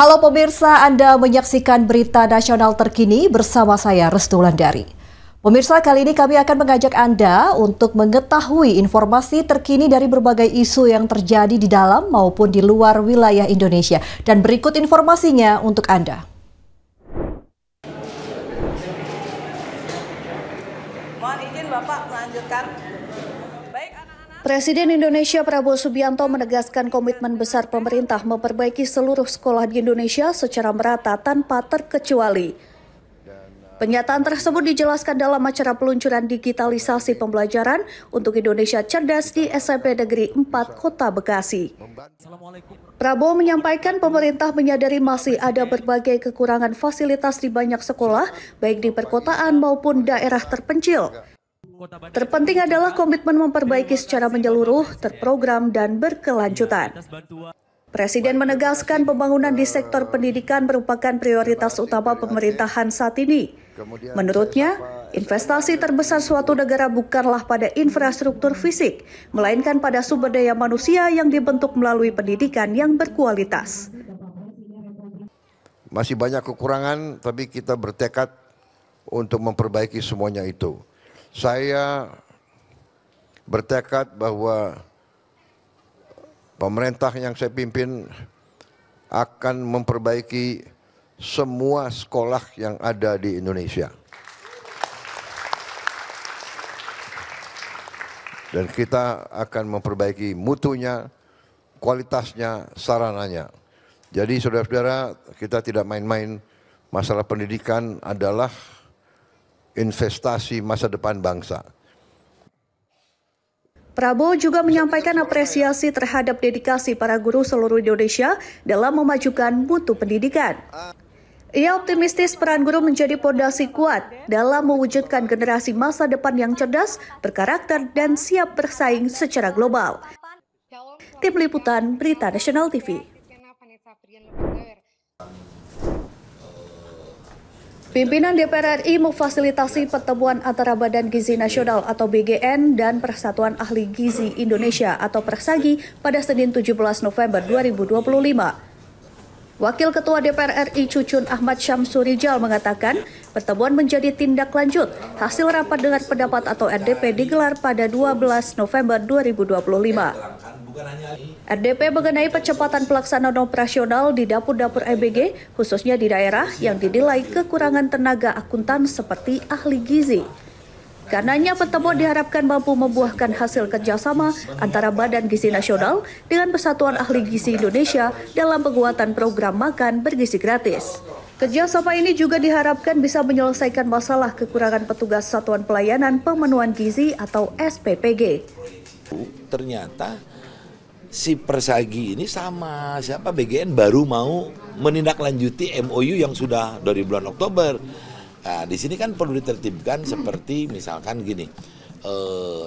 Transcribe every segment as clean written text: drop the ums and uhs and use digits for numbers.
Halo pemirsa, Anda menyaksikan berita nasional terkini bersama saya Restu Wulandari. Pemirsa, kali ini kami akan mengajak Anda untuk mengetahui informasi terkini dari berbagai isu yang terjadi di dalam maupun di luar wilayah Indonesia. Dan berikut informasinya untuk Anda. Mohon izin Bapak melanjutkan. Presiden Indonesia Prabowo Subianto menegaskan komitmen besar pemerintah memperbaiki seluruh sekolah di Indonesia secara merata tanpa terkecuali. Pernyataan tersebut dijelaskan dalam acara peluncuran digitalisasi pembelajaran untuk Indonesia Cerdas di SMP Negeri 4 Kota Bekasi. Prabowo menyampaikan pemerintah menyadari masih ada berbagai kekurangan fasilitas di banyak sekolah, baik di perkotaan maupun daerah terpencil. Terpenting adalah komitmen memperbaiki secara menyeluruh, terprogram, dan berkelanjutan. Presiden menegaskan pembangunan di sektor pendidikan merupakan prioritas utama pemerintahan saat ini. Menurutnya, investasi terbesar suatu negara bukanlah pada infrastruktur fisik, melainkan pada sumber daya manusia yang dibentuk melalui pendidikan yang berkualitas. Masih banyak kekurangan, tapi kita bertekad untuk memperbaiki semuanya itu. Saya bertekad bahwa pemerintah yang saya pimpin akan memperbaiki semua sekolah yang ada di Indonesia. Dan kita akan memperbaiki mutunya, kualitasnya, sarananya. Jadi saudara-saudara, kita tidak main-main. Masalah pendidikan adalah investasi masa depan bangsa. Prabowo juga menyampaikan apresiasi terhadap dedikasi para guru seluruh Indonesia dalam memajukan mutu pendidikan. Ia optimistis peran guru menjadi pondasi kuat dalam mewujudkan generasi masa depan yang cerdas, berkarakter, dan siap bersaing secara global. Tim Liputan Berita Nasional TV. Pimpinan DPR RI memfasilitasi pertemuan antara Badan Gizi Nasional atau BGN dan Persatuan Ahli Gizi Indonesia atau Persagi pada Senin 17 November 2025. Wakil Ketua DPR RI Cucun Ahmad Syamsurijal mengatakan pertemuan menjadi tindak lanjut hasil rapat dengar pendapat atau RDP digelar pada 12 November 2025. RDP mengenai percepatan pelaksanaan operasional di dapur-dapur EBG, khususnya di daerah yang dinilai kekurangan tenaga akuntan seperti ahli gizi. Karenanya pertemuan diharapkan mampu membuahkan hasil kerjasama antara Badan Gizi Nasional dengan Persatuan Ahli Gizi Indonesia dalam penguatan program makan bergizi gratis. Kerjasama ini juga diharapkan bisa menyelesaikan masalah kekurangan petugas Satuan Pelayanan Pemenuhan Gizi atau SPPG. Ternyata si Persagi ini sama siapa BGN baru mau menindaklanjuti MOU yang sudah dari bulan Oktober. Nah, di sini kan perlu ditertibkan seperti misalkan gini,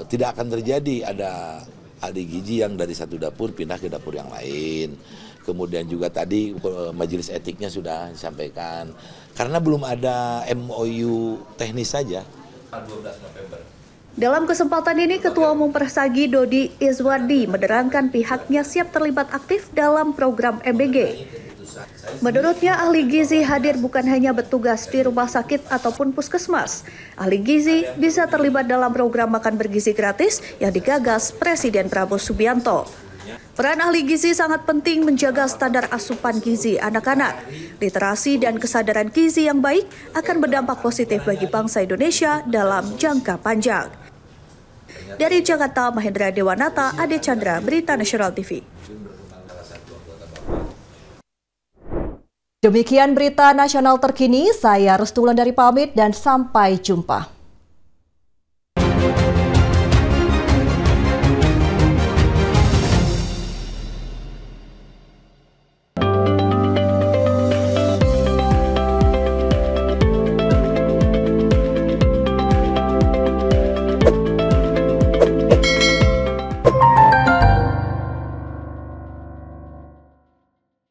tidak akan terjadi ada ahli gizi yang dari satu dapur pindah ke dapur yang lain. Kemudian juga tadi majelis etiknya sudah disampaikan. Karena belum ada MOU teknis saja. 12 November. Dalam kesempatan ini, Ketua Umum Persagi Dodi Izwardi menerangkan pihaknya siap terlibat aktif dalam program EBG. Menurutnya, ahli gizi hadir bukan hanya bertugas di rumah sakit ataupun puskesmas. Ahli gizi bisa terlibat dalam program makan bergizi gratis yang digagas Presiden Prabowo Subianto. Peran ahli gizi sangat penting menjaga standar asupan gizi anak-anak. Literasi dan kesadaran gizi yang baik akan berdampak positif bagi bangsa Indonesia dalam jangka panjang. Dari Jakarta, Mahendra Dewanata, Ade Chandra, Berita Nasional TV. Demikian berita nasional terkini, saya Restu Wulandari pamit dan sampai jumpa.